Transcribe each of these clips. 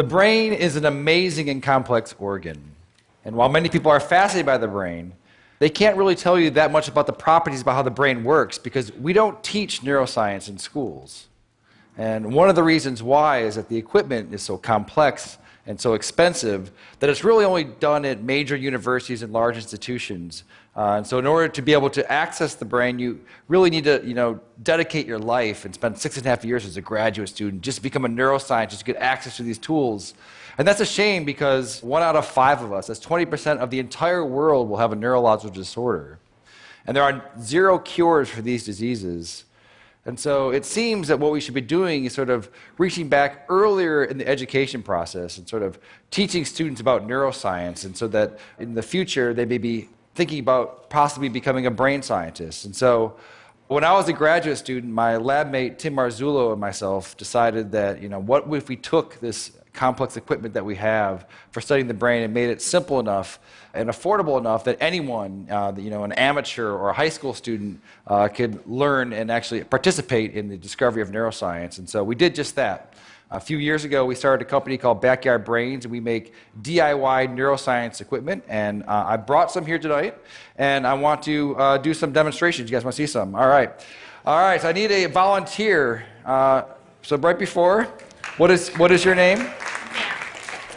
The brain is an amazing and complex organ. And while many people are fascinated by the brain, they can't really tell you that much about the properties about how the brain works because we don't teach neuroscience in schools. And one of the reasons why is that the equipment is so complex and so expensive that it's really only done at major universities and large institutions. And so in order to be able to access the brain, you really need to dedicate your life and spend 6.5 years as a graduate student just to become a neuroscientist to get access to these tools. And that's a shame because 1 out of 5 of us, that's 20% of the entire world, will have a neurological disorder. And there are 0 cures for these diseases. And so it seems that what we should be doing is sort of reaching back earlier in the education process and sort of teaching students about neuroscience, and so that in the future they may be thinking about possibly becoming a brain scientist. And so when I was a graduate student, my lab mate Tim Marzullo and myself decided that, what if we took this complex equipment that we have for studying the brain and made it simple enough and affordable enough that anyone, an amateur or a high school student, could learn and actually participate in the discovery of neuroscience. And so we did just that. A few years ago, we started a company called Backyard Brains, and we make DIY neuroscience equipment. And I brought some here tonight, and I want to do some demonstrations. You guys want to see some? All right. All right, so I need a volunteer. So right before, what is your name?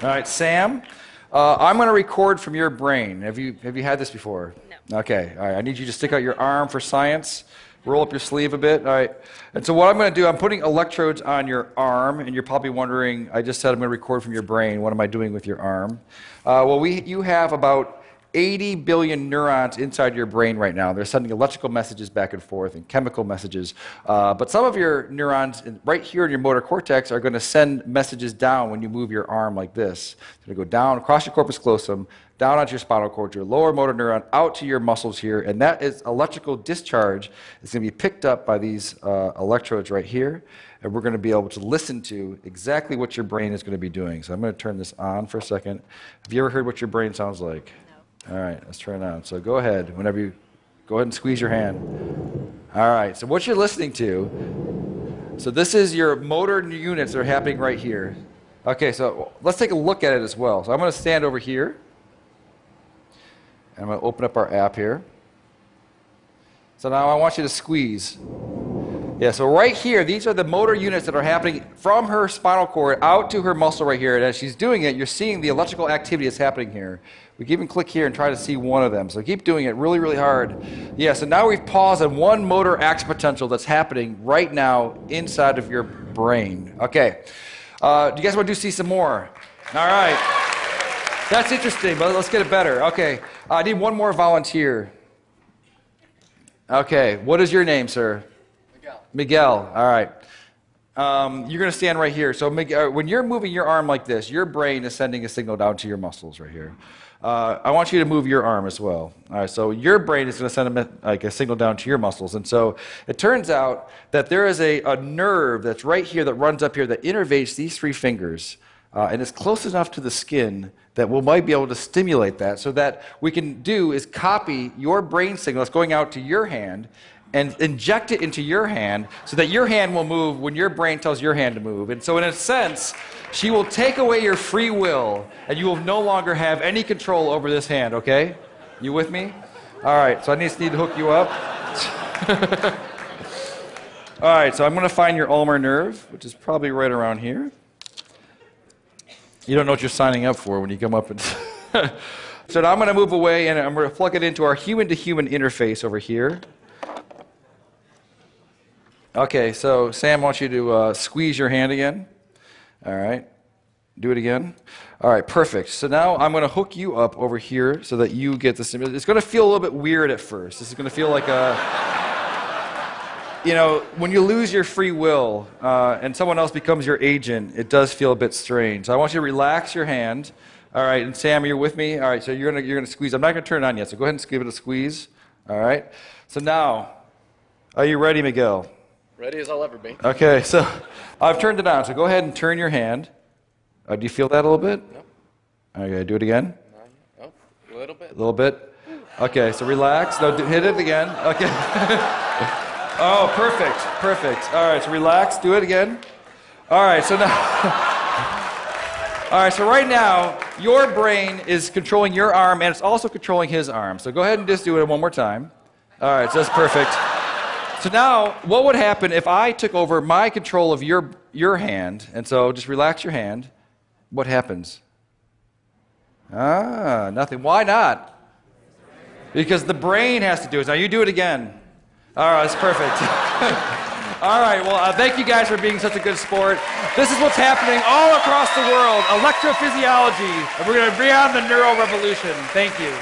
All right, Sam. I'm going to record from your brain. Have you had this before? No. Okay. All right. I need you to stick out your arm for science. Roll up your sleeve a bit. All right. And so what I'm going to do, I'm putting electrodes on your arm, and you're probably wondering, I just said I'm going to record from your brain. What am I doing with your arm? You have about 80 billion neurons inside your brain right now. They're sending electrical messages back and forth and chemical messages. But some of your neurons right here in your motor cortex are going to send messages down when you move your arm like this. It's going to go down across your corpus callosum, down onto your spinal cord, your lower motor neuron, out to your muscles here. And that is electrical discharge. It's going to be picked up by these electrodes right here. And we're going to be able to listen to exactly what your brain is going to be doing. So I'm going to turn this on for a second. Have you ever heard what your brain sounds like? All right, let's turn it on. So go ahead. Go ahead and squeeze your hand. All right, so what you're listening to, so this is your motor units that are happening right here. Okay, so let's take a look at it as well. So I'm going to stand over here. And I'm going to open up our app here. So now I want you to squeeze. Yeah, so right here, these are the motor units that are happening from her spinal cord out to her muscle right here. And as she's doing it, you're seeing the electrical activity that's happening here. We can even click here and try to see one of them. So keep doing it really, really hard. Yeah, so now we've paused on one motor action potential that's happening right now inside of your brain. Okay. Do you guys want to see some more? All right. That's interesting, but let's get it better. Okay. I need one more volunteer. Okay. What is your name, sir? Miguel. All right. You're going to stand right here. So Miguel, when you're moving your arm like this, your brain is sending a signal down to your muscles right here. I want you to move your arm as well. All right, so your brain is going to send a signal down to your muscles. And so it turns out that there is a nerve that's right here that runs up here that innervates these 3 fingers. And it's close enough to the skin that we might be able to stimulate that. So that we can do is copy your brain signal that's going out to your hand and inject it into your hand so that your hand will move when your brain tells your hand to move. And so in a sense, she will take away your free will, and you will no longer have any control over this hand, okay? You with me? All right, so I just need to hook you up. All right, so I'm going to find your ulnar nerve, which is probably right around here. You don't know what you're signing up for when you come up and... So now I'm going to move away, and I'm going to plug it into our human-to-human interface over here. Okay, so Sam wants you to squeeze your hand again. All right, do it again. All right, perfect. So now I'm going to hook you up over here so that you get the stimulus. It's going to feel a little bit weird at first. This is going to feel like a, when you lose your free will and someone else becomes your agent, it does feel a bit strange. So I want you to relax your hand. All right, and Sam, you're with me? All right, so you're going to squeeze. I'm not going to turn it on yet, so go ahead and give it a squeeze. All right. So now, are you ready, Miguel? Ready as I'll ever be. Okay, so I've turned it on. So go ahead and turn your hand. Do you feel that a little bit? No. Okay, do it again. No, a little bit. A little bit. Okay, so relax. No, hit it again. Okay. Oh, perfect, perfect. All right, so relax. Do it again. All right, so now. All right, so right now, your brain is controlling your arm, and it's also controlling his arm. So go ahead and just do it one more time. All right, so that's perfect. So now, what would happen if I took over my control of your hand? And so just relax your hand. What happens? Nothing. Why not? Because the brain has to do it. Now you do it again. All right, that's perfect. All right, well, thank you guys for being such a good sport. This is what's happening all across the world, electrophysiology. And we're going to bring on the neural revolution. Thank you.